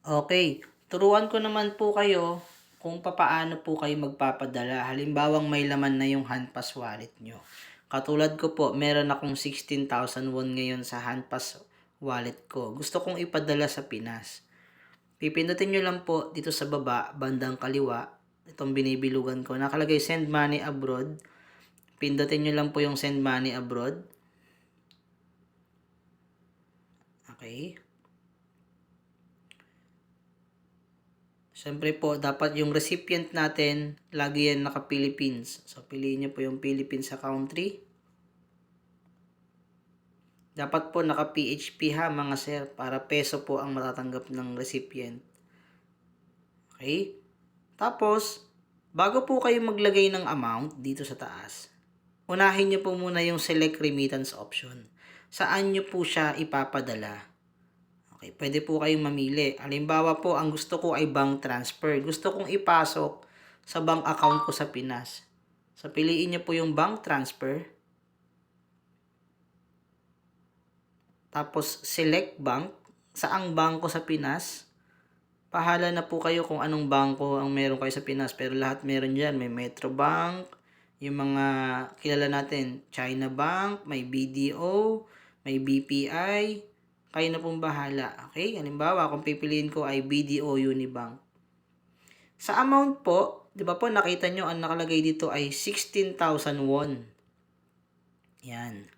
Okay, turuan ko naman po kayo kung papaano po kayo magpapadala. Halimbawang may laman na yung handpass wallet nyo. Katulad ko po, meron akong 16,000 won ngayon sa handpass wallet ko. Gusto kong ipadala sa Pinas. Pipindutin nyo lang po dito sa baba, bandang kaliwa. Itong binibilugan ko. Nakalagay send money abroad. Pindutin nyo lang po yung send money abroad. Okay. Siyempre po, dapat yung recipient natin, lagi yan naka-Philippines. So, piliin nyo po yung Philippines sa country. Dapat po naka-PHP ha mga sir, para peso po ang matatanggap ng recipient. Okay? Tapos, bago po kayo maglagay ng amount dito sa taas, unahin nyo po muna yung select remittance option. Saan nyo po siya ipapadala? Okay, pwede po kayong mamili. Halimbawa po, ang gusto ko ay bank transfer. Gusto kong ipasok sa bank account ko sa Pinas. So, piliin niyo po yung bank transfer. Tapos, select bank. Saang bangko sa Pinas? Pahala na po kayo kung anong bangko ang meron kayo sa Pinas. Pero lahat meron dyan. May Metro Bank, yung mga kilala natin, China Bank, may BDO, may BPI. Kayo na pong bahala. Okay? Halimbawa, kung pipiliin ko ay BDO Unibank. Sa amount po, di ba po nakita nyo ang nakalagay dito ay 16,000 won. Yan.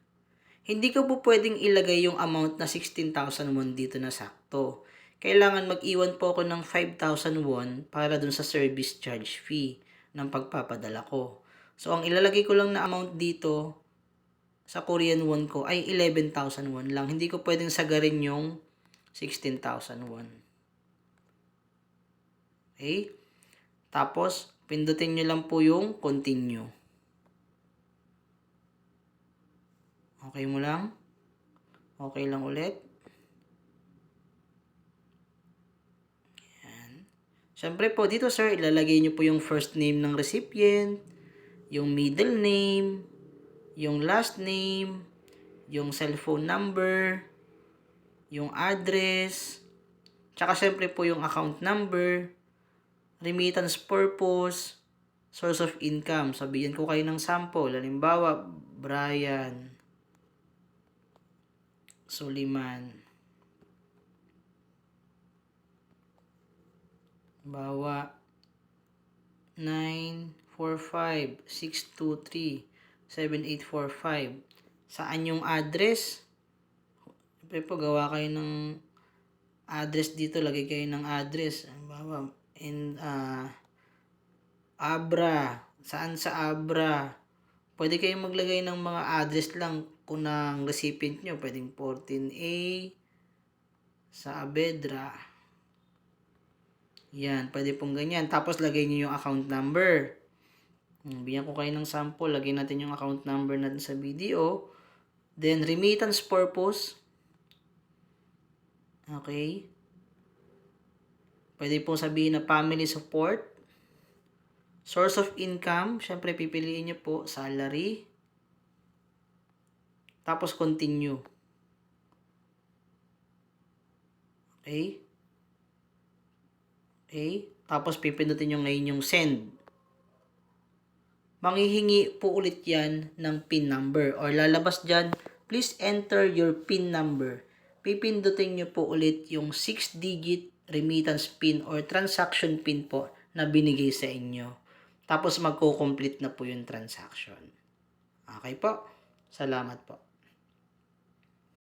Hindi ko po pwedeng ilagay yung amount na 16,000 won dito na sakto. Kailangan mag-iwan po ako ng 5,000 won para dun sa service charge fee ng pagpapadala ko. So, ang ilalagay ko lang na amount dito sa Korean won ko ay 11,000 won lang. Hindi ko pwedeng sagarin yung 16,000 won. Okay? Tapos, pindutin nyo lang po yung continue. Okay mo lang? Okay lang ulit? Yan. Siyempre po, dito sir, ilalagay nyo po yung first name ng recipient, yung middle name, yung last name, yung cellphone number, yung address, tsaka syempre po yung account number, remittance purpose, source of income. Sabihin ko kayo ng sample. Halimbawa, Brian Suliman. Bawa 945-623-7845. Saan yung address? Siyempre po, gawa kayo ng address dito. Lagay kayo ng address. Bawa, Abra. Saan sa Abra? Pwede kayong maglagay ng mga address lang kung ng recipient nyo. Pwedeng 14A sa Abedra. Yan, pwede pong ganyan. Tapos, lagay nyo yung account number. Bigyan ko kayo ng sample. Lagay natin yung account number natin sa video. Then, remittance purpose. Okay. Pwede pong sabihin na family support. Source of income. Siyempre, pipiliin nyo po salary. Tapos, continue. Okay. Okay. Tapos, pipindutin nyo ngayon yung send. Manghihingi po ulit yan ng PIN number. Or lalabas dyan, please enter your PIN number. Pipindutin nyo po ulit yung 6-digit remittance PIN or transaction PIN po na binigay sa inyo. Tapos, magko-complete na po yung transaction. Okay po. Salamat po.